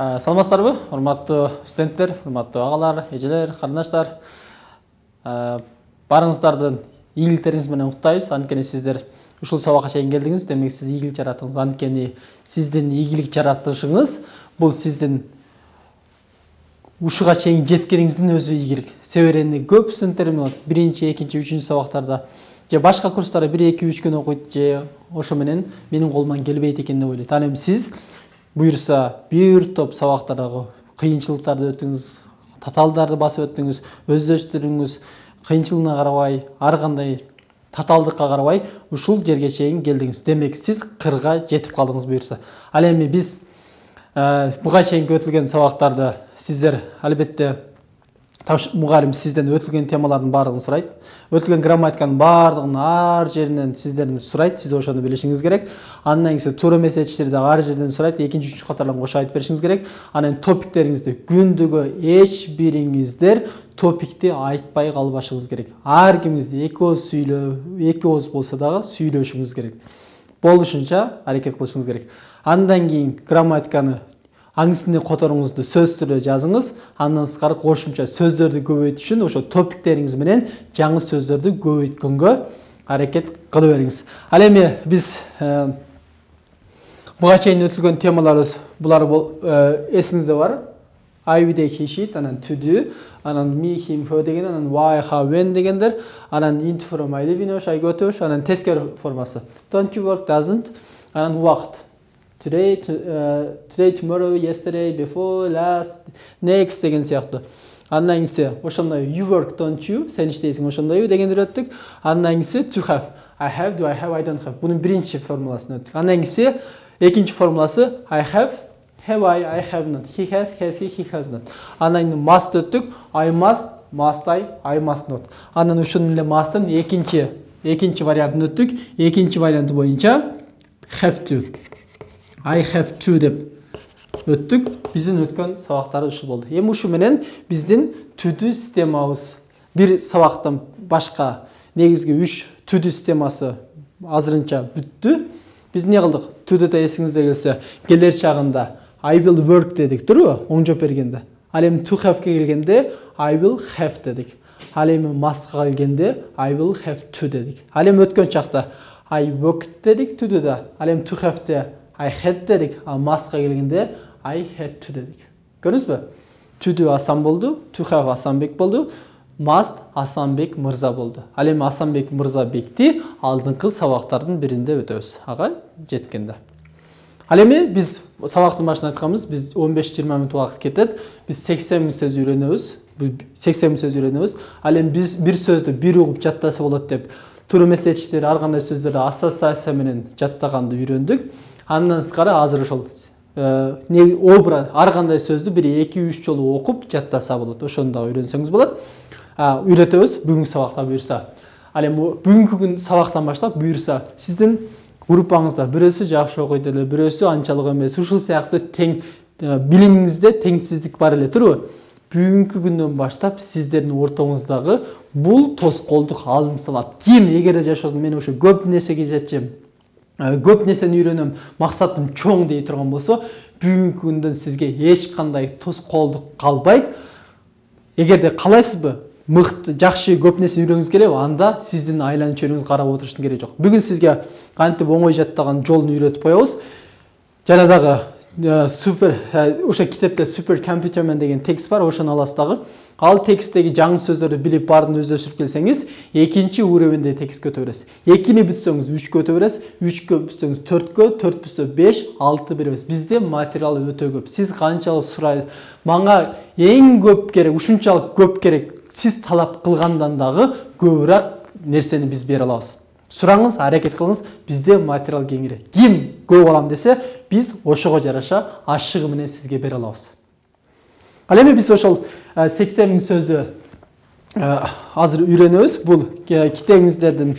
Саламатсыздарбы, урматтуу студенттер, урматтуу агалар, эжелер, карындаштар. Барыңыздардын ийгиликтериңиз менен куттайбыз. Анткени сиздер ушул сабакка чейин келдиңиз, демек сиз ийгилик жараттыңыз. Анткени сиздин ийгилик жаратышыңыз бул сиздин ушуга чейин жеткениңиздин өзү ийгилик. Себебинде көп студенттер биринчи, экинчи, үчүнчү сабактарда же башка курстарда 1-2-3 күн окуйт, же ошо менен менин колуман келбейт экен деп ойлойт. Анан сиз буюрса бир топ сабактардагы кыйынчылыктарды өтүңүз, татаалдарды басып өттүңүз, өздөштүрүңүз, кыйынчылыгына карабай, ар кандай татаалдыкка карабай ушул жерге чейин келдиңиз. Демек сиз кырга жетип калдыңыз буюрса. Ал эми биз буга чейин өтүлгөн сабактарды сиздер албетте мугалим сизден өтүлгөн темалардын баардыгын сурайт. Өтүлгөн грамматиканын баардыгын ар жеринен сиздерден сурайт. Сиз ошону билишиңиз керек. Андан кийин туура эмес этиштерди ар жерден сурайт. Экинчи, үчүнчү катарларын кошуп айтып беришиңиз керек. Анан топиктериңизди күндүгө эч бириңиздер топикти айтпай калбашыңыз керек. Ар кимиңиз эки ооз болсо дагы сүйлөшүңүз керек. Болушунча аракет кылышыңыз керек. Андан кийин грамматиканы аңысыны которуңузду сөз түрүндө жазыңыз. Андан сырткары кошумча сөздөрдү көбөйтүш үчүн ошо топиктериңиз менен жаңы сөздөрдү көбөйткөнгө аракет кыла бериңиз. Ал эми биз буга чейин өтүлгөн темаларыбыз булар эсиңизде бар. I with a he sheet, анан to do, анан me, him, her деген, анан why, how, when дегендер, анан into from I live in, I go to, анан тескер формасы. Don't you work, doesn't, анан уақыт. Today, tomorrow, yesterday, before, last, next деген сияқты. Андан кийин ошондой you work, don't you, сен иштейсиң ошондой дегендер өттүк. Андан кийин to have, I have, do I have, I don't have. Бунун биринчи формуласын өттүк. Андан кийин экинчи формуласы I have I have not. He has he has not. Андан кийин must өттүк. I must I must not. Андан ушунун эле must'ын экинчи вариантын өттүк. Экинчи варианты боюнча have to. I have to деп өттүк. Биздин өткөн сабактар ушул болду. Эми ушу менен биздин to do системабыз бир сабактан башка негизги 3 to do системасы азырынча бүттү. Биз эмне кылдык? To do эсиңизде келсе, келер чагында I will work дедик, турбу? Оң жооп бергенде. Ал эми to have келгенде I will have дедик. Ал эми must'ка келгенде I will have to дедик. Ал эми өткөн чакта I worked дедик to do'да. Ал эми to have'де I had дедик, а must'ка келгенде I had to дедик. Көрдүңүзбү? To do Асан болду, to have Асанбек болду, must Асанбек мырза болду. Ал эми Асанбек мырза бекти алдыңкы сабактардын биринде өтөбүз. Ага жеткенде. Ал эми биз сабактын башында айтканбыз, биз 15-20 мүнөт убакыт кетет. Биз 80 000 сөз үйрөнөбүз. 80 000 сөз үйрөнөбүз. Ал эми биз бир сөздү бир угуп жаттаса болот деп туура эмес этиштер ар кандай сөздөрдү ассоциация менен жаттаганды үйрөндүк. Андан сырткары азыр ошол образ ар кандай сөздү 1-2-3 жолу окуп жаттаса болот. Ошону да үйрөнсөңүз болот. Үйрөтөбүз бүгүнкү сабакта буюрса. Ал эми бүгүнкү күн сабактан баштап буюрса сиздин группаңызда бирөөсү жакшы окуйт эле, бирөөсү анчалык эмес. Ушул сыяктуу тең билимиңизде теңсиздик бар эле, турбу? Бүгүнкү күндөн баштап сиздердин ортоңуздагы бул тоскоолдук алым салат. Ким эгер жашоодо мен ошо көп нерсеге жетчүм, көп нерсени үйрөнөм, максатым чоң дей турган болсо, бүгүнкү күндөн сизге эч кандай тоскоолдук калбайт. Эгерде каалайсызбы, мыкты, жакшы көп нерсе үйрөнгүңүз келеби, анда сиздин айланып чөйрүңүз карап отуруштун кереги жок. Бүгүн сизге кантип оңой жаттаган жолун үйрөтүп коебуз. Жана дагы супер ошо китепте супер компьютермен деген текст бар, ошону аласыз дагы. Ал тексттеги жаңы сөздөрдү билип баарын өздөштүрүп келсеңиз, экинчи уровенде текст көтө бересиз. 2-ни бүтсөңүз 3 көтө бересиз, 3-кө бүтсөңүз 4-кө, 4 бүтсө 5, 6 беребиз. Бизде материал өтө көп. Сиз канчалык сурайт, мага эң көп керек, ушунчалык көп керек. Сиз талап кылгандан дагы көбүрөөк нерсени биз бере алабыз. Сураңыз, аракет кылыңыз, бизде материал кеңири. Ким көп алам десе, биз ошого жараша ашыгы менен сизге бере алабыз. Ал эми биз ошол 80 000 сөздү азыр үйрөнөбүз. Бул китебиңиздердин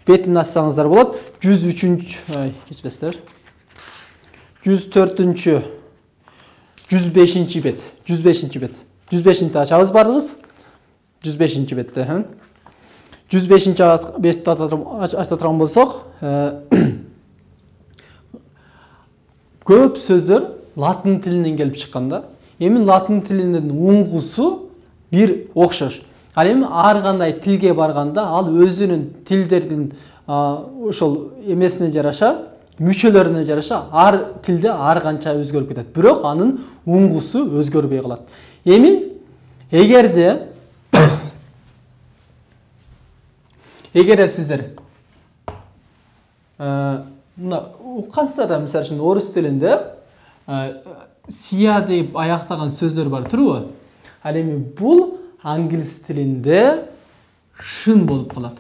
бетин ачсаңыздар болот. 104-105 бет. 105-ти ачабыз бардыгыз. 105 бетте. 105 бетти ача турган болсок, көп сөздөр латын тілінен келіп шыққанда. Эми латын тілінің уңғысы бір оқшаш. Ал эми ар кандай тилге барганда ал өзүнүн тилдердин ошол эмесине жараша, мүчөлөрүнө жараша ар тилде ар канча өзгөрүп кетет. Бирок анын уңгусу өзгөрбөй калат. Эми эгерде сиздер мына уккансыздар, мисалы үчүн орус тилинде сия деп аяктаган сөздөр бар, турбу? Ал эми бул англис тилинде шын болуп калат.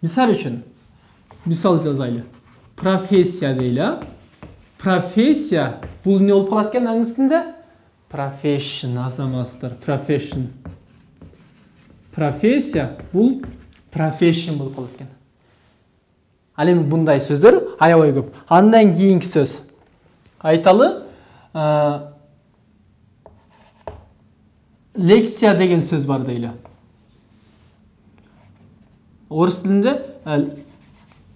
Мисал үчүн, мисал жазайлы. Профессия дейлі. Профессия бул не болуп калат экен англис тилинде? Profession, азаматтар. Profession. Профессия бул profession болуп калат экен. Ал эми мындай сөздөр аябай көп. Андан кийинки сөз. Айталы, лексия деген сөз бар дейлі. Орыс тілінде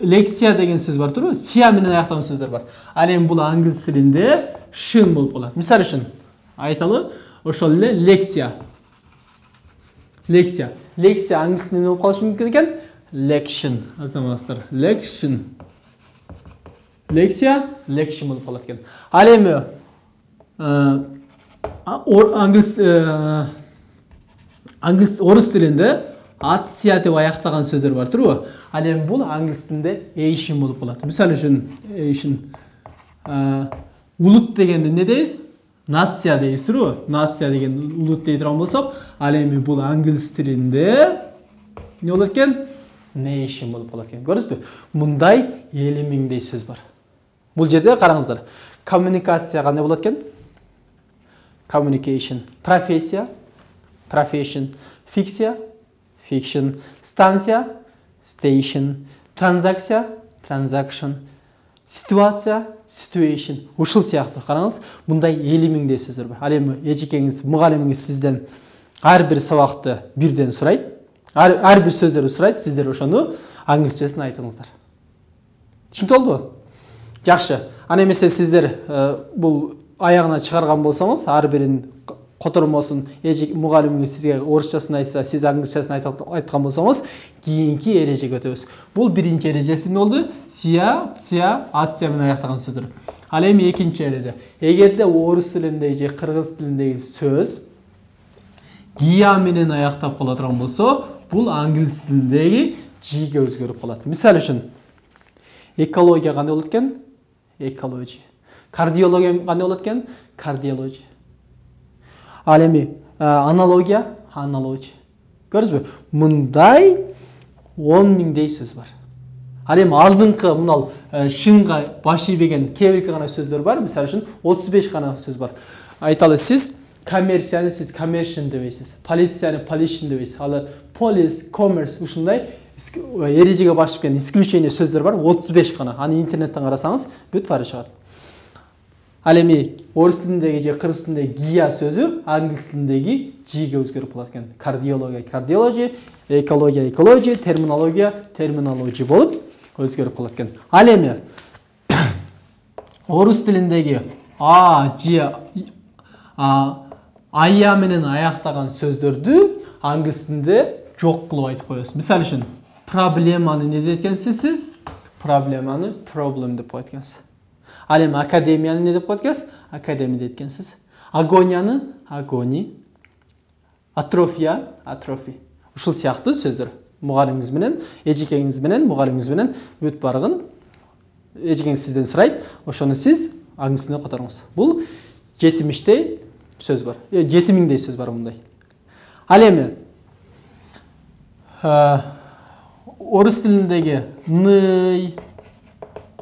лексия деген сөз бар, турбу? Сия менен аяктаган сөздөр бар. Ал эми бул англис тилинде шын болуп калат. Мисалы үчүн айталы, ошол эле лексия. Лексия. Лексия англис тилинде болуп калышы мүмкүн экен. Lection, азаматтар. Lection. Лексия, lection болуп калат экен. Ал эми англис орыс тилинде атсия деп аяктаган сөздөр бар, турбу? Ал эми бул англис тилинде Asian болуп калат. Мисалы үчүн Asian. Улут дегенде не дейбиз? Нация дейбиз, турбу? Нация деген улут дей турган болсок, ал эми бул англис тилинде не болот экен? Nation болуп калат экен. Көрүсүзбү? Мындай 50 миңдей сөз бар. Бул жерде караңыздар. Коммуникацияга не болот экен? Communication. Профессия, profession. Фиксия, fiction. Станция, station. Транзакция, transaction. Ситуация, situation. Ушул сыяктуу. Караңыз, мындай 50 миңдей сөздөр бар. Ал эми эжекеңиз, мугалимиңиз сизден ар бир сабакты бирден сурайт. Ар бир сөздөрдү сурайт, сиздер ошону англисчесин айтыңыздар. Түшүнүп болдубу? Жакшы. Ана эмесе сиздер бул аягына чыгарган болсоңуз, ар бирин котормосун мугалимиңиз сизге орусчасын айтса, сиз англисчасын айткан болсоңуз, кийинки эрежеге өтөбүз. Бул биринчи эрежеси эмне болду? Сия, атсия менен аяктаган сөздөр. Ал эми экинчи эреже. Эгерде орус тилиндеги же кыргыз тилиндеги сөз гия менен аяктап кала турган болсо, бул англис тилиндеги жиге өзгөрүп калат. Мисалы үчүн, экология кандай болот экен? Экология. Кардиология кандай болот экен? Кардиология. Ал эми аналогия, аналогия. Көрүсүзбү? Мындай 10 миңдей сөз бар. Ал эми алдыңкы мынал шынга баш ийбеген кээ бир гана сөздөр бар. Мисалы үчүн 35 гана сөз бар. Айталы, сиз коммерцияны сиз commercial дебейсиз. Полицияны pollution дебейсиз. Ал police, commerce ушундай эрежеге башып кеткен исключение сөздөр бар. 35 гана. Аны интернеттен карасаңыз бүт баары чыгат. Ал эми орус тилиндеги же кыргыз тилиндеги гия сөзү англис тилиндеги жиге өзгөрүп калат экен. Кардиология, кардиология, экология, экология, терминология, терминология болуп өзгөрүп калат экен. Ал эми орус тилиндеги а, ж, ая менен аяктаган сөздөрдү англис тилинде жок кылып айтып коесуз. Мисалы үчүн, проблеманы не деп экенсиз сиз? Проблеманы problem деп коет экенсиз. Ал эми академияны не деп коет экенсиз? Академия деп экенсиз. Агонияны агони. Атрофия, атрофи. Ушул сыяктуу сөздөр. Мугалимиңиз менен, эжекеңиз менен, мугалимиңиз менен бүт барыгын эжекеңиз сизден сурайт, ошону сиз англис тилине которуңуз. Бул 70 сөз бар. 7 миңдей сөз бар мындай. Ал эми орус тилиндеги ны,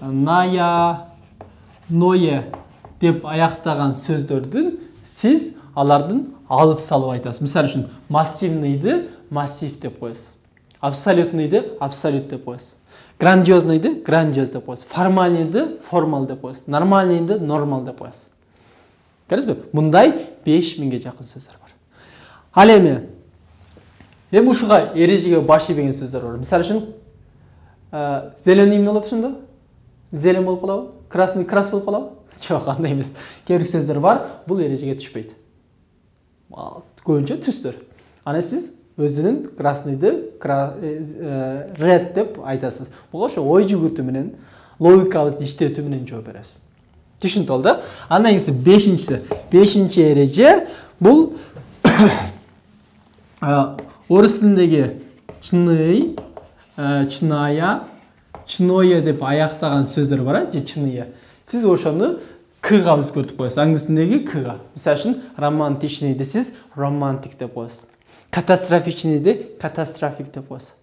ная, ное деп аяктаган сөздөрдүн сиз алардын алып салып айтасыз. Мисалы үчүн, массивныйды массив деп коесуз. Абсолютныйды абсолют деп коесуз. Грандиозныйды грандиоз деп коесуз. Формальныйды формал деп коесуз. Нормальныйды нормал деп коесуз. Көрүсүзбү? Мындай 5000ге жакын сөздөр бар. Ал эми ушуга эрежеге баш ийбеген сөздөр бар. Мисалы үчүн, зеленый эмне болот ошондо? Зелен болуп калабы? Красный крас болуп калабы? Жоқ, андай емес. Кейбір сөздер бар, бұл ережеге түспейді. Көбінше түстер. Ана сіз өзінің красныйды red деп айтасыз. Бұға ой жүгірту менен, логикабызды иштетүү менен жооп бересиз. Түшүнүп алды. Андан кийин бешинчи эреже бул орыс тилиндеги чный, чная, чное деп аяктаган сөздөр бар, же чные. Сиз ошону к-га өзгөртүп коесуз. Англис тилиндеги к-га. Мисалы үчүн романтичныйды сиз романтик деп коесуз. Катастрофичныйды катастрофик деп коесуз.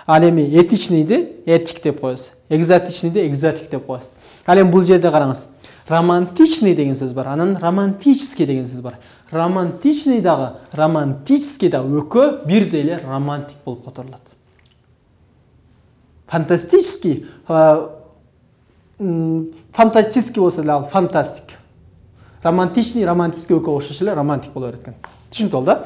Ал эми этичныйды этик деп коесуз. Экзотичныйды экзотик деп коесуз. Ал эми бул жерде караңыз. Романтичный деген сөз бар, анан романтический деген сөз бар. Романтичный дагы, романтический дагы экөө бирдей эле романтик болуп которулат. Фантастический болса деле ал фантастик. Романтичный, романтический экөө окшош эле романтик боло берет экен. Түшүнүп алды?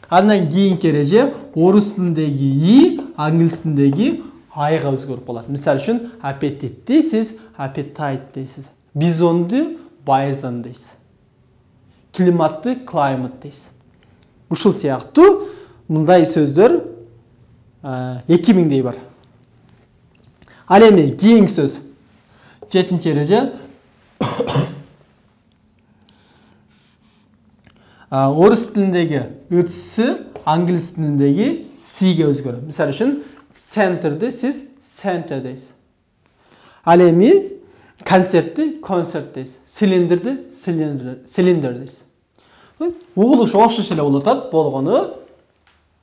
Андан кийинки эреже орус тилиндеги и, англис тилиндеги айга өзгөрүп калат. Мисалы үчүн аппетитти сиз appetite дейсиз. Бизонду bison дейсиз. Климатты climate дейсиз. Ушул сыяктуу мындай сөздөр 2000дей бар. Ал эми кийинки сөз 7-нчи эреже орус тилиндеги ытысы англис тилиндеги сиге өзгөрөт. Мисалы үчүн center'ды сиз center дейсиз. Ал эми концертти концерт дейсиз. Цилиндрди цилиндр дейсиз. Угулуш окшош эле болуп атат. Болгону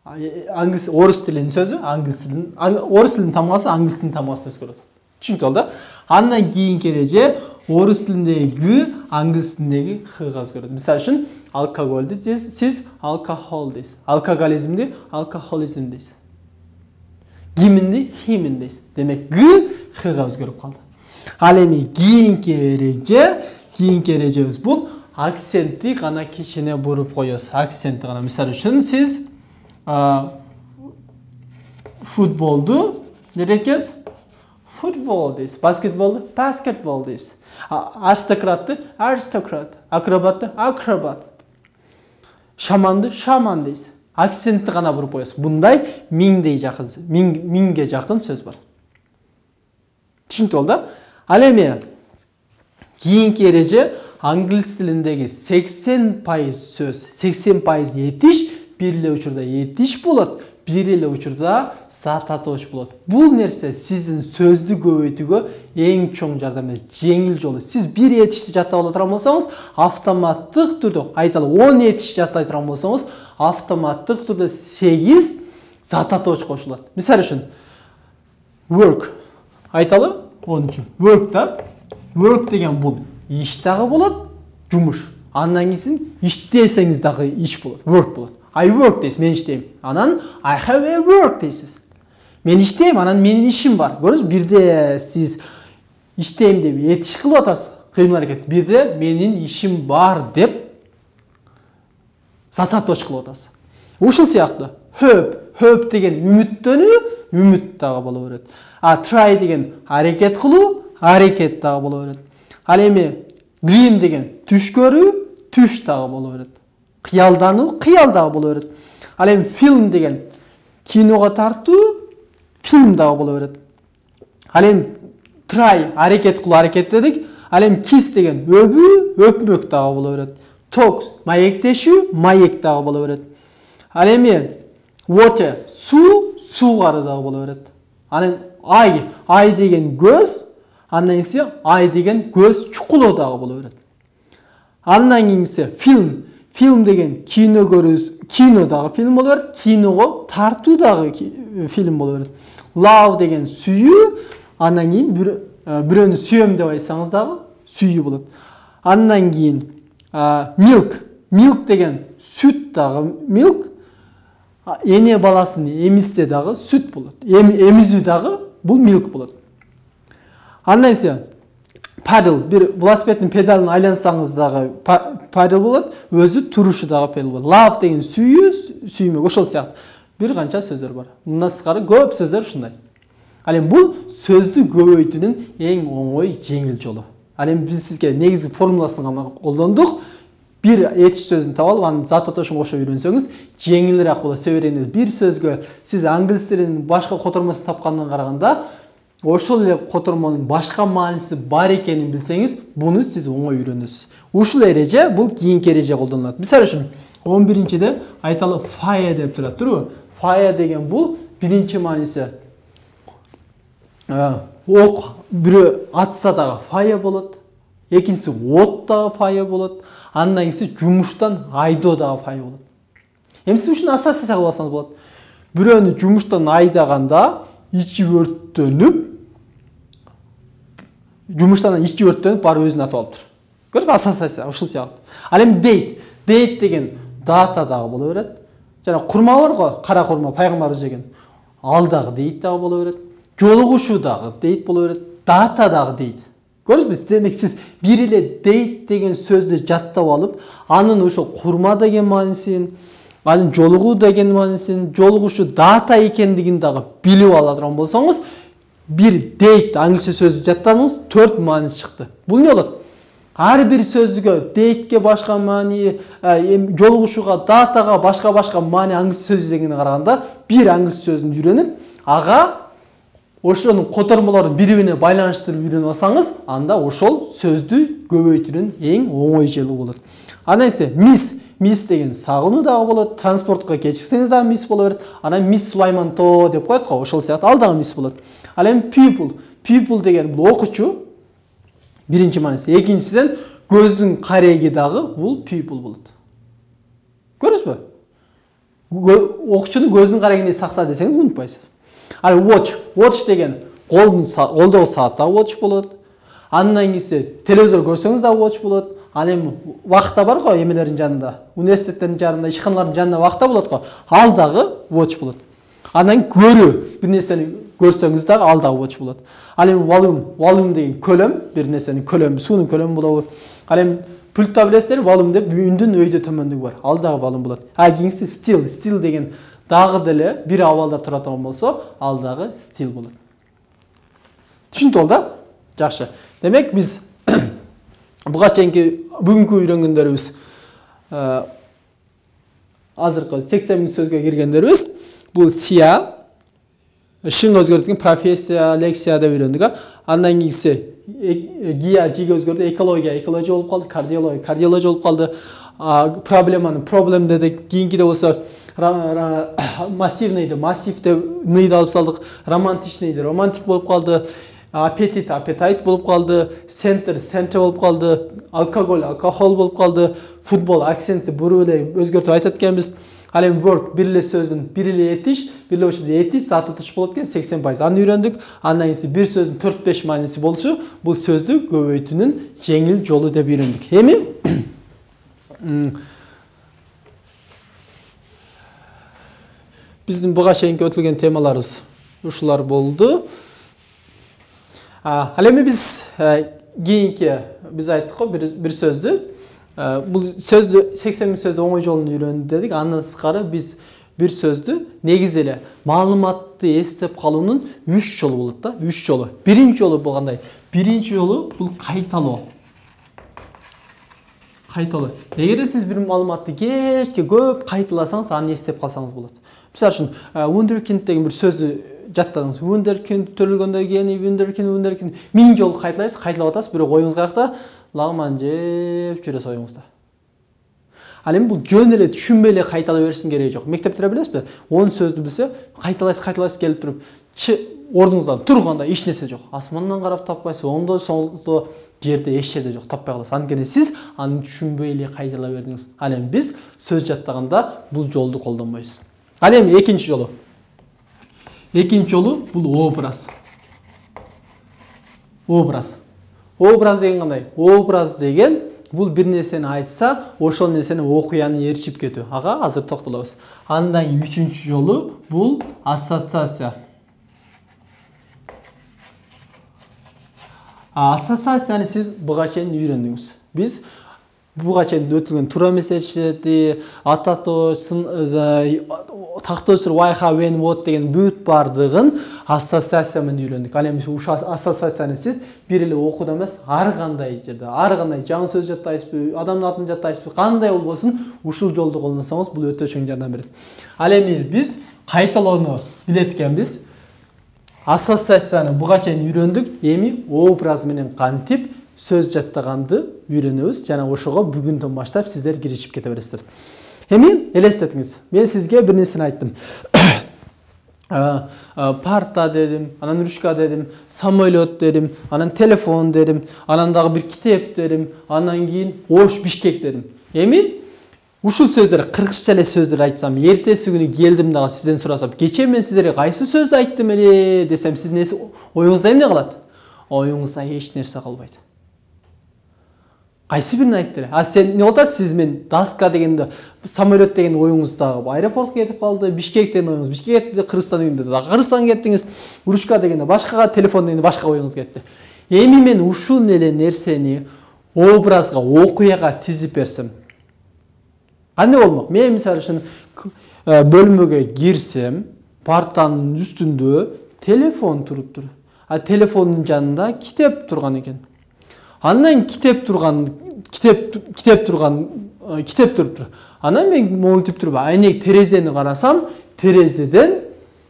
англис орус тилинин сөзү англис тилинин орус тилин тамгасы англис тилин тамгасына өзгөрөт. Түшүнүп алды? Андан кийинки эреже орус тилиндеги г, англис тилиндеги х-га өзгөрөт. Мисалы үчүн алкоголду сиз алкохол дейсиз. Алкоголизмди алкохолизм дейсиз. Гиминди химин дейсиз. Демек г х-га өзгөрүп калды. Ал эми кийинки эрежебиз бул акцентти гана кишине буруп коесуз. Акцентти гана. Мисалы үчүн сиз футболду неrekes футбол дейсиз. Баскетболду баскетбол дейсиз. Аристократты аристократ, акробатты акробат. Шаманды шаман дейсиз. Акцентти гана буруп коесуз. Мындай миңге жакын сөз бар. Түшүнүп алды? Ал эми кийинки эреже англис тилиндеги 80% сөз, 80% этиш, бир эле учурда этиш болот, бир эле учурда зат атооч болот. Бул нерсе сиздин сөздү көбөйтүүгө эң чоң жардам берет, жеңил жолу. Сиз бир этишти жатап ала турган болсоңуз, автоматтык түрдө, айталы 10 этиш жатай турган болсоңуз, автоматтык түрдө 8 зат атооч кошулат. Мисалы үчүн work айталы 10. Work да. Work деген бул иш дагы болот, жумуш. Андан кийин иштесеңиз дагы иш болот, work болот. I work дейсиз, мен иштейм. Анан I have a work дейсиз. Мен иштейм, анан менин ишим бар. Көрүңүз, бирде сиз иштейм деп этиш кылып атасыз, кыймыл аракет. Бирде менин ишим бар деп зат атооч кылып атасыз. Ушул сыяктуу hope деген үмүттөнүү, үмүт дагы боло берет. Try деген аракет кылуу, аракет дагы боло берет. Ал эми dream деген түш көрүү, түш дагы боло берет. Кыялдануу, кыял дагы боло берет. Ал эми film деген киного тартуу, фильм дагы боло берет. Ал эми try аракет кылуу, аракет дедик. Ал эми kiss деген өбүү, өпмөк дагы боло берет. Talk маектешүү, маек дагы боло берет. Ал эми water суу кары дагы боло берет. Анан ай деген көз, андан кийин ай деген көз чукулоо дагы боло берет. Андан кийин film деген кино көрүү, кино дагы фильм боло берет, киного тартуу дагы фильм боло берет. Love деген сүйүү, андан кийин бирөөнү сүйөм деп айтсаңыз дагы сүйүү болот. Андан кийин milk деген сүт дагы milk, эне баласын эмизсе дагы сүт болот. Эмизүү дагы бул milk болот. Андан кийин paddle, бир велосипеддин педалын айлансаңыз дагы paddle болот, өзү турушу дагы paddle болот. Love деген сүйүү, сүймөк, ошол сыяктуу бир канча сөздөр бар. Мындан сырткары көп сөздөр ушундай. Ал эми бул сөздү көбөйтүүнүн эң оңой, жеңил жолу. Ал эми биз сизге негизги формуласын гана колдондук. Bir etiş sözünü tabi alıp, anın zat ataşın koşa үйрөнсөңүз жеңилирээк болот. Себебі bir sözgө siz англис тилинин башка котормасын тапкандан караганда, ошол эле котормонун башка мааниси бар экенин билсеңиз, буну сиз оңой үйрөнөсүз. Ушул эреже бул кийинки эреже колдонулат. Мисалы үчүн 11-де айталы fire деп турат, туурабы? Fire деген бул биринчи мааниси ок бирөө атса дагы fire болот. Экинчиси от дагы fire болот. Андан кийинси жумуштан айдоо дагы fire болот. Эми сиз ушуну ассоциация кылып алсаңыз болот. Бирөөнү жумуштан айдаганда ичи өрттөнүп, жумуштан ичи өрттөнүп барып өзүн атып алыптыр. Көрдүңүзбү? Ассоциация ушул сыяктуу. Ал эми дейт деген дата дагы боло берет. Жана курма бар го, кара курма, пайгамбарыбыз жеген. Ал дагы дейт дагы боло берет. Жолугушуу дагы дейт боло берет. Дата дагы дейт. Көрдүңүзбү? Демек сиз бир эле дейт деген сөздү жаттап алып, анын ошо курма деген маанисин, анын жолугуу деген маанисин, жолугушуу дата экендигин дагы билип ала турган болсоңуз, бир дейт англисче сөздү жаттадыңыз, 4 мааниси чыкты. Бул эмне болот? Ар бир сөзгө дейтке башка маани, жолугушууга, датага башка маани англисче сөз дегенге караганда, бир англисче сөздүн үйрөнүп, ага ошонун котормолорун бири-бирине байланыштырып үйрөнүп алсаңыз, анда ошол сөздү көбөйтүүнүн эң оңой жолу болот. Андан мисс деген сагынуу дагы болот, транспортко кечиксеңиз дагы мисс боло берет. Анан мисс Сулайманто деп коет го, ошол сыяктуу ал дагы мисс болот. Ал эми people деген бул окуучу, биринчи мааниси. Экинчиден көздүн кареги дагы бул people болот. Көрдүңүзбү? Окуучунун көздүн карегин сакта десеңиз унутпайсыз. Ал watch деген колдогу саат дагы watch болот. Андан кийинси телевизор көрсөңүз дагы watch болот. Ал эми вакта бар го эмелердин жанында, университеттердин жанында, ишканалардын жанында вакта болот го. Ал дагы watch болот. Анан көрүү, бир нерсени көрсөңүз дагы ал дагы watch болот. Ал эми volume деген көлөм, бир нерсенин көлөмү, суунун көлөмү болобу. Ал эми пультта билесиздер, volume деп үндүн өйдө төмөндүгү бар. Ал дагы volume болот. Кийинкиси still деген дагы деле бир абалда тура турган болсо, ал дагы still болот. Түшүнүп да? Жакшы. Демек биз буга чейинки бүгүнкү үйрөнгөндөрүбүз азыркы 80 миң сөзгө киргендерибиз. Бул sia, шын өзгөртүлгөн профессия, лексия деп үйрөндүк. Андан кийинкиси гия, жиге өзгөрдү, экология болуп калды, кардиология болуп калды. Проблем дедик, кийинкиде болсо массивный деп ныйды алып салдык, романтичный романтик болуп калды. Аппетит болуп калды, центр болуп калды, алкохол болуп калды, футбол акцентти буруп эле өзгөртүп айтат экенбиз. Ал эми work бир эле сөздүн бир эле этиш, бир эле ошол этиш зат утуш болот экен 80%. Аны үйрөндүк. Андан кийин бир сөздүн 4-5 мааниси болчу, бул сөздү көбөйтүүнүн жеңил жолу деп үйрөндүк. Эми биздин буга чейинки өтүлгөн темаларыбыз ушулар болду. Ал эми биз кийинки биз айттык го бир сөздү. Бул сөздү 80 миң сөздү оңой жолун үйрөндүк дедик. Андан сырткары биз бир сөздү негизи эле маалыматты эстеп калуунун 3 жолу болот да, 3 жолу. Биринчи жолу бул кандай? Биринчи жолу бул кайталоо. Эгерде сиз бир маалыматты кечке көп кайталасаңыз, аны эстеп калсаңыз болот. Мисалы үчүн, wunderkind деген бир сөздү жаттадыңыз. Wunderkind төрөлгөндөн кийин wunderkind 1000 жолу кайталап атасыз, бирок оюңуз каякта? Лагман жеп жүрөсүз оюңузда. Ал эми бул жөн эле түшүнбөй эле кайталай бериштин кереги жок. Мектепте билесизби? 10 сөздү билсе, кайталайсыз келип туруп, ордуңуздан турганда эч нерсе жок. Асмандан карап таппайсыз, оңдо солдо жерде эч жерде жок, таппай каласыз. Анткени сиз аны түшүнбөй эле кайталай бердиңиз. Ал эми биз сөз жаттаганда бул жолду колдонбойбуз. Ал эми экинчи жолу. Экинчи жолу бул образ. Образ деген кандай? Образ деген бул бир нерсени айтса, ошол нерсени окуяны ээрчип кетүү. Ага азыр токтолобуз. Андан үчүнчү жолу бул ассоциация. Ассоциацияны сиз буга чейин үйрөндүңүз. Биз буга чейин өтүлгөн туура месседжди, ататоо, тактоочу Wi-Fi when what деген бүт бардыгын ассоциация менен үйрөндүк. Ал эми ушул ассоциацияны сиз бир эле окууда эмес, ар кандай жерде, ар кандай жаңы сөз жаттайсызбы, адамдын атын жаттайсызбы, кандай болбосун ушул жолду колдонсоңуз бул өтө чоң жардам берет. Ал эми биз кайталоону билет экенбиз. Ассоциацияны буга чейин үйрөндүк. Эми образ менен кантип сөз жаттаганды үйрөнөбүз. Жана ошого бүгүндөн баштап сиздер киришип кете бересиздер. Эми элестетиңиз. Мен сизге бир нерсени айттым. Парта дедим, анан ручка дедим, самолет дедим, анан телефон дедим, анан дагы бир китеп дедим, анан кийин Ош Бишкек дедим. Эми ушул сөздөр кыргызча эле сөздөр айтсам, эртеси күнү келдим дагы сизден сурасам, кечээ мен сиздерге кайсы сөздү айттым эле десем, сиздин оюңузда эмне калат? Оюңузда эч нерсе калбайт. Кайсы бирин айтты эле? Сен эмне болот? Сиз мен даска дегенде, самолет деген оюңузда аэропортко кетип калды, Бишкек деген оюңуз, Бишкекте Кыргызстан дегенде дагы Кыргызстанга кеттиңиз, ручка дегенде башкага, телефон дегенде башка оюңуз кетти. Эми мен ушул эле нерсени образга, окуяга тизип берсем, кандай болмок? Мен мисалы үчүн бөлмөгө кирсем, партанын үстүндө телефон туруптур. Телефондун жанында китеп турган экен. Андан китеп туруптур. Анан мен монтип туруп, айнек терезени карасам, терезеден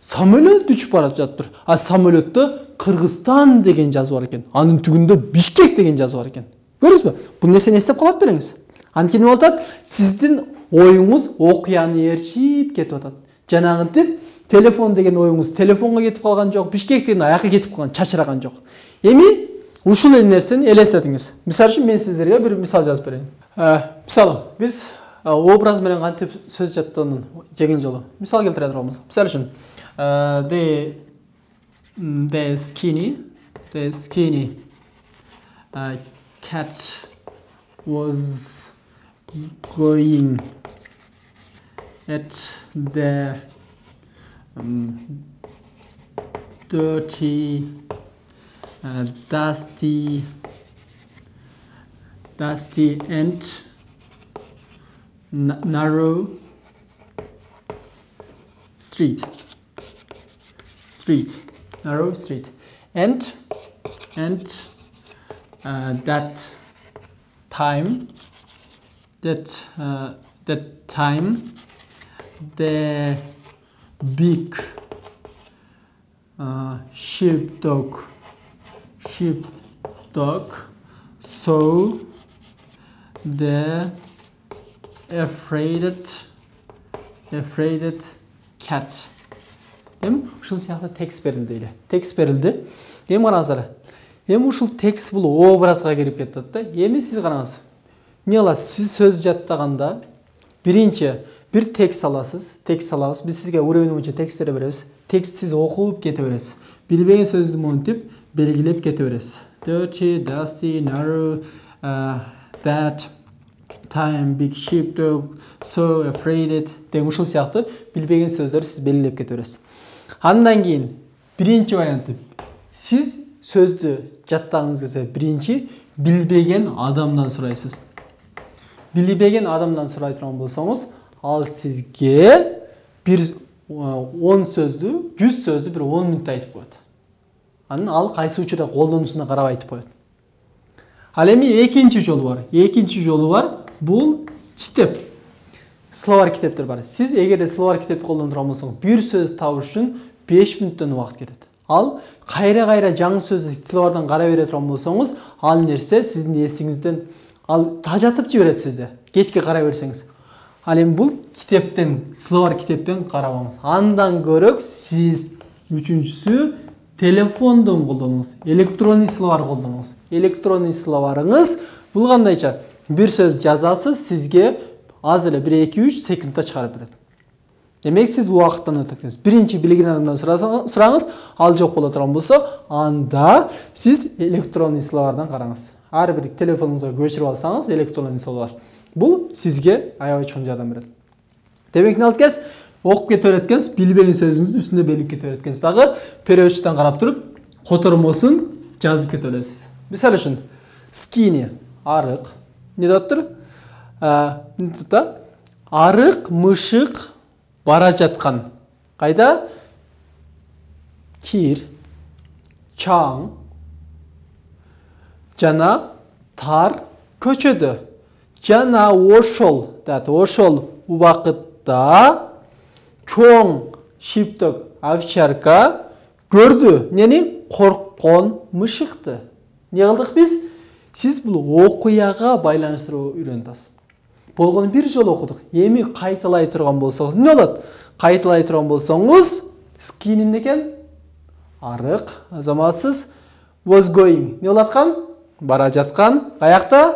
самолет учуп барып жатыр. Самолетто Кыргызстан деген жазуу бар экен. Анын түгүндө Бишкек деген жазуу бар экен. Көрдүңүзбү? Бул нерсени эстеп калат бериңиз. Анткени болуп атат, сиздин оюңуз окуяны ээрчип кетип атат. Жанагынтип телефон деген оюңуз телефонго кетип калган жок, Бишкек деген аяка кетип калган, чачыраган жок. Эми ушул эле нерсени элестетиңиз. Мисалы үчүн мен сиздерге бир мисал жазып берейин. Мисалы, биз образ менен кантип сөз жаттоонун жеңил жолу. Мисал келтире турабыз. Мисалы үчүн, the skinny cat was going at the dirty, dusty and narrow street, and that time the big sheepdog saw the afraid cat. Ушул сыяктуу текст берилди эле. Текст берилди. Эми караңыздар. Эми ушул текст бул образга кирип кетет да. Эми сиз караңыз. Эмне кыласыз? Сиз сөз жаттаганда биринчи бир текст аласыз. Текст алабыз. Биз сизге уровень боюнча тексттерди беребиз. Текст сиз окуп кете бересиз. Билбеген сөздү монтип белгилеп кете бересиз. Dirty, dusty, narrow, that time big sheepdog so afraid деген ушул сыяктуу билбеген сөздөрдү сиз белгилеп кете бересиз. Андан кийин биринчи варианты сиз сөздү жаттагыңыз келсе биринчи билбеген адамдан сурайсыз. Билбеген адамдан сурай турган болсоңуз, ал сизге бир 10 сөздү, 100 сөздү бир 10 мүнөттө айтып коет. Анан ал кайсы учурда колдонушуна карап айтып коет. Ал эми экинчи жолу бар. Бул китеп. Словарь китептер бар. Сиз эгерде словарь китепти колдонуп турган болсоңуз, бир сөз табыш үчүн 5 мүнөттөн убакыт кетет. Ал кайра жаңы сөздү словардан карай бере турган болсоңуз, ал нерсе сиздин эсиңизден ал тажатып жиберет сизди. Кечке карай берсеңиз. Ал эми бул китептен, словарь китептен карабаңыз. Андан көрөк сиз үчүнчүсү телефондон колдонуңуз. Электронный словарь колдонуңуз. Электронный словарыңыз бул кандайча? Бир сөз жазасыз, сизге аз эле 1-2-3 секундта чыгарып берет. Демек сиз убакыттан өтөтсүз. Биринчи билген адамдан сураңыз, ал жок боло турган болсо, анда сиз электронный словардан караңыз. Ар бир телефонуңузга көчүрүп алсаңыз, электронный словарь. Бул сизге аябай чоң жардам берет. Демек эмне алып окуп кете береткенсиз, билбеген сөзүңүздү үстүндө белгилеп кете береткенсиз. Дагы переводчудан карап туруп, котормосун жазып кете бересиз. Мисалы үчүн, skinny арык, не деп тур? арық мышық бара жатқан. Қайда? Кир, чаң, жана тар көчөдө. Жана ошол убакытта чоң шипток овчарка көрдү. Нени? Корккон мышыкты. Не кылдык биз? Сиз бул окуяга байланыштырып үйрөнөсүз. Болгону бир жолу окудук. Эми кайталай турган болсоңуз эмне болот? Кайталай турган болсоңуз, кийин эмне экен? Арык, азаматсыз, was going. Не болаткан? Бара жаткан. Каякта?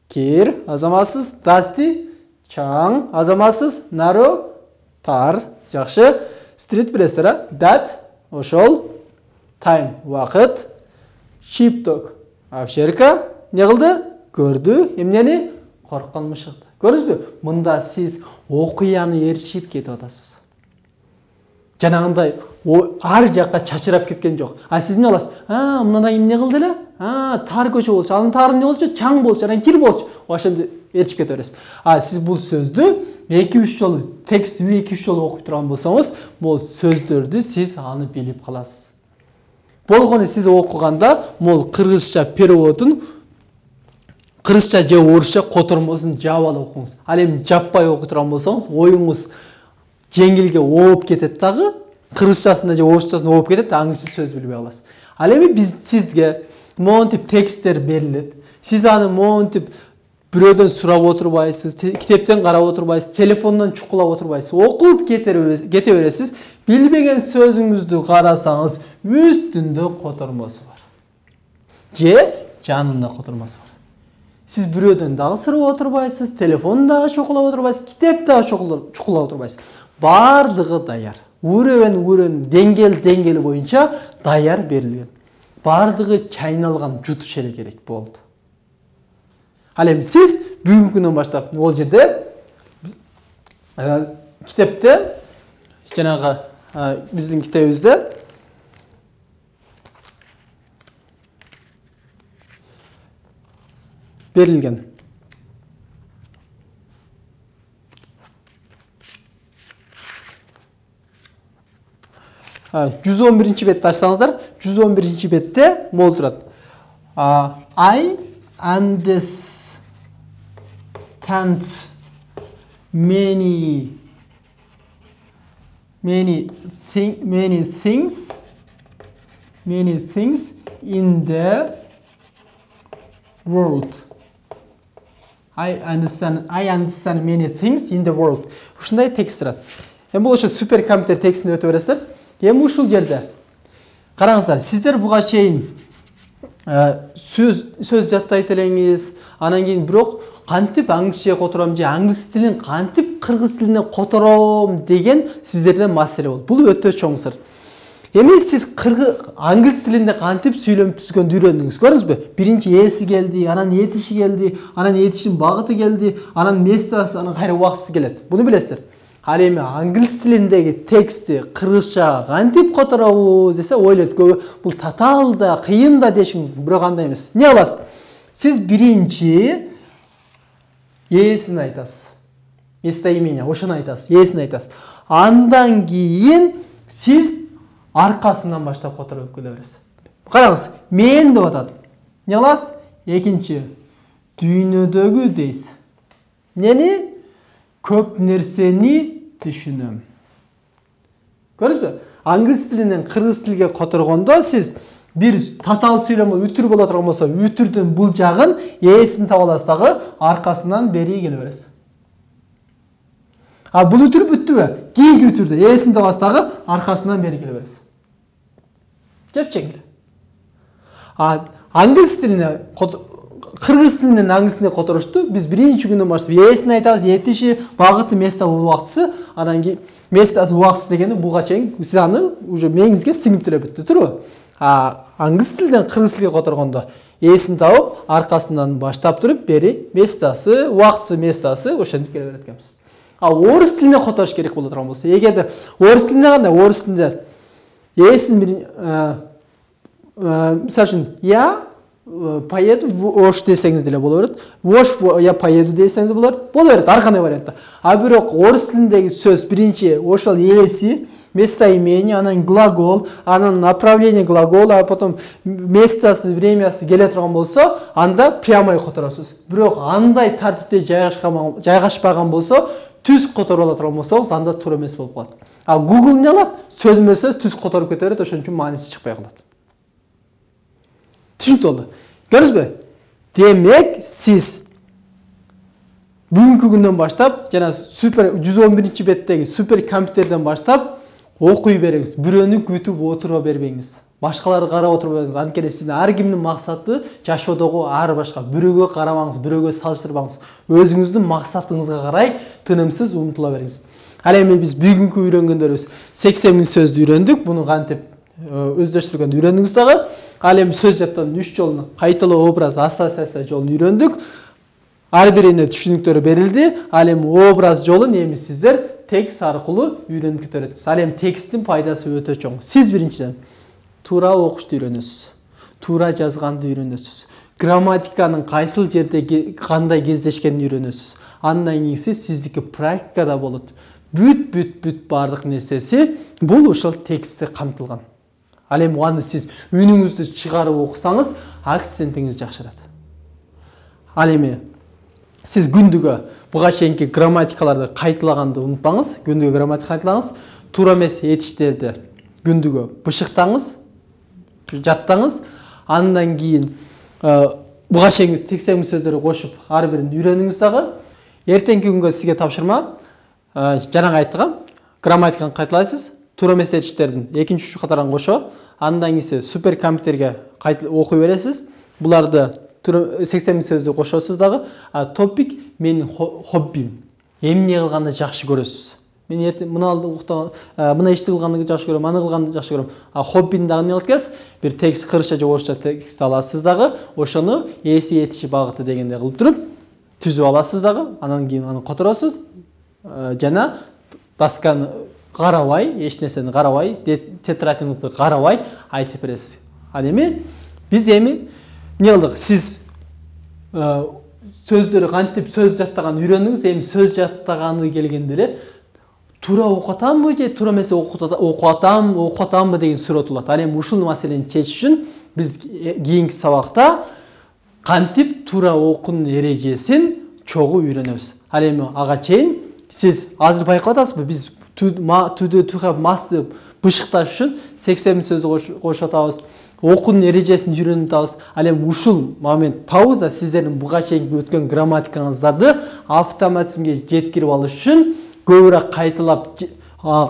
Кир, азаматсыз, dusty, чаң, азаматсыз, narrow, тар. Жакшы. Street билесиздер, а? That, ошол, time, вакыт, sheepdog, овчарка, не кылды? Көрдү. Эмнени? Корккон мышыкты. Көрдүңүзбү? Мында сиз окуяны ээрчип кетип атасыз. Жанагындай ар жакка чачырап кеткен жок. Сиз эмне кыласыз? Мындан эмне кылды эле? Тар көчө болчу. Анын тары эмне болчу? Чаң болчу, анан кир болчу. Ошондо ээрчип кете бересиз. Сиз бул сөздү 2-3 жолу текст 2-3 жолу окуп турган болсоңуз, бул сөздөрдү сиз аны билип каласыз. Болгону сиз окуганда, бул кыргызча переводун кыргызча же орусча котормосун жаап алып окуңуз. Ал эми жаппай окуп турган болсоңуз, оюңуз жеңилге ооп кетет дагы, кыргызчасында же орусчасында ооп кетет, аңчы сөз билбей каласыз. Ал эми биз сизге монтип тексттер берилет. Сиз аны монтип бирөөдөн сурап отурбайсыз, китептен карап отурбайсыз, телефондон чукулап отурбайсыз. Окуп кете бересиз. Билбеген сөзүңүздү карасаңыз, үстүндө котормосу бар. Же жанында котормосу бар. Сиз бирөөдөн дагы сурап отурбайсыз, телефондон дагы чукулап отурбайсыз, китеп дагы чукулап отурбайсыз. Бардыгы даяр. Үрөн деңгел боюнча даяр берилген. Бардыгы чайналган жутуш эле керек болду. Ал эми сиз бүгүнкү күнүнөн баштап ол жерде китепте жанагы биздин китебибизде берилген. 111 бетти ачсаңыздар, 111 бетте мол турат. I understand many things in the world. I understand many things in the world. Ушундай текст турат. Эми бул ошо суперкомпьютер текстин өтө бересиздер. Эми ушул жерде караңыздар, сиздер буга чейин сөз жаттайт элеңиз, анан кийин бирок кантип аңчыга котором же аңгыз тилин кантип кыргыз тилине котором деген сиздерден маселе болду. Бул өтө чоң сыр. Эми сиз аңгыз тилинде кантип сүйлөм түзгөндү үйрөндүңүз, көрдүңүзбү? Биринчи эси келди, анан этиши келди, анан этиштин багыты келди, анан местасы, анан кайра убактысы келет. Буну билесиздер. Ал эми аңгыз тилиндеги текстти кыргызчага кантип которобуз десе ойлойт көбү. Бул татаал да, кыйын да дешиң, бирок андай эмес. Не кыласыз? Сиз биринчи эсин айтасыз. Местоимение, ошону айтасыз, эсин айтасыз. Андан кийин сиз аркасынан баштап которуп келе бересиз. Караңыз, мен деп атат. Не кыласыз? Экинчи дүйнөдөгү дейсиз. Нени? Көп нерсени түшүнөм. Көрдүңүзбү? Аңгыз тилинен кыргыз тилге которгондо сиз бир татаал сүйлөмө үтүр боло турган болсо, үтүрдүн бул жагын эсин таба аласыз дагы, аркасынан бери келе бересиз. Бул үтүр бүттүбү? Кийинки үтүрдө эсин табасыз дагы, аркасынан бери келе бересиз. Жеп-жеңил. Аңгыз тилине кыргыз тилинен аңгыз тилине которушту биз биринчи күнүнөн баштап эсин айтабыз, этиши, багыты, места, убактысы, анан кийин местасы, убактысы дегенде буга чейин сиз аны уже мээңизге сиңиптире бүттү, туурабы? Аңгыз тилден кыргыз тилге которгондо эсин табып, аркасынан баштап туруп, бери местасы, убактысы, местасы ошентип келе берет экенбиз. Орус тилине которуш керек боло турган болсо, эгерде орус тилинде кандай? Орус тилинде эсин мисалы үчүн я поеду, вош десеңиз деле боло берет. Вош я поеду десеңиз боло берет. Ар кандай вариантта. А бирок орус тилиндеги сөз биринчи ошол ээси, местоимение, анан глагол, анан направление глагола, а потом местосы, времясы келе турган болсо, анда прямой которосуз. Бирок андай тартипте жайгашпаган болсо, түз которуп ала турган болсоңуз, анда туура эмес болуп калат. А Google эмне алат? Сөзмө сөз түз которуп кете берет, ошон үчүн мааниси чыкпай калат. Түшүнүктүү болду. Көрдүңүзбү? Демек, сиз бүгүнкү күндөн баштап, жана супер 111 беттеги супер компьютерден баштап окуй бериңиз. Бирөөнү күтүп отура бербеңиз. Башкаларды карап отурбаңыз. Анткени сиздин ар кимдин максаты жашоодогу ар башка. Бирөөгө карабаңыз, бирөөгө салыштырбаңыз. Өзүңүздүн максатыңызга карай тынымсыз умтула бериңиз. Ал эми биз бүгүнкү үйрөнгөндөрүбүз 80 000 сөздү үйрөндүк. Буну кантип өздөштүргөндү үйрөндүңүз дагы. Ал эми сөз жаттоонун 3 жолун, кайталоо, образ, ассоциация жолун үйрөндүк. Ар бирине түшүнүктөрү берилди. Ал эми образ жолун эми сиздер текст аркылуу үйрөнүп кете бересиз. Ал эми тексттин пайдасы өтө чоң. Сиз биринчиден туура окушту үйрөнөсүз. Туура жазганды үйрөнөсүз. Грамматиканын кайсыл жерде кандай кездешкенин үйрөнөсүз. Андан кийинки сиздики практикада болот. Бүт бардык нерсеси бул ошол текстте камтылган. Ал эми аны сиз үнүңүздү чыгарып окусаңыз, акцентиңиз жакшырат. Ал эми сиз күндүгө буга чейинки грамматикаларды кайталаганды унутпаңыз. Күндүгө грамматика кайталагаңыз. Туура эмес этиштерди күндүгө бышыктаңыз, жаттаңыз. Андан кийин буга чейинки 80 000 сөздөрдү кошуп ар бирин үйрөнүңүз дагы. Эртеңки күнгө сизге тапшырма. Жанагы айттым, грамматиканы кайталайсыз. Туура эмес этиштердин экинчи катаран кошо. Андан кийин супер компьютерге окуй бересиз. Буларды 80 000 сөздү кошосуз дагы. Топик менин хоббим. Эмне кылганды жакшы көрөсүз. Мен мына ишти кылганды жакшы көрөм, аны кылганды жакшы көрөм. Хоббини дагы эмне кылат экенсиз? Бир текст кыргызча же орусча текст аласыз дагы. Ошону эси этиши багыты дегенде кылып туруп түзүп аласыз дагы. Анан кийин аны которосуз. Жана досканы карабай, эч нерсени карабай, тетрадыңызды карабай айтып бересиз. Ал эми биз эми эмне кылдык? Сиз сөздөрү кантип сөз жаттаган үйрөндүңүз. Эми сөз жаттаганы келгенде эле туура окутамбы же туура эмес окутамбы деген суроо туулат. Ал эми ушул маселени чечиш үчүн биз кийинки сабакта кантип туура окуунун эрежесин чогуу үйрөнөбүз. Ал эми ага чейин сиз азыр байкап атасызбы? Биз масты бышыкташ үчүн 80 000 сөздү кошуп атабыз. Окуунун эрежесин үйрөнүп атабыз. Ал эми ушул момент пауза сиздердин буга чейинки өткөн грамматикаңыздарды автоматизмге жеткирип алыш үчүн көбүрөөк кайталап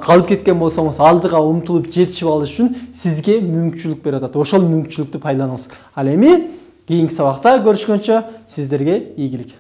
калып кеткен болсоңуз алдыга умтулуп жетишип алыш үчүн сизге мүмкүнчүлүк берип атат. Ошол мүмкүнчүлүктү пайдаланыңыз. Ал эми кийинки сабакта көрүшкөнчө сиздерге ийгилик.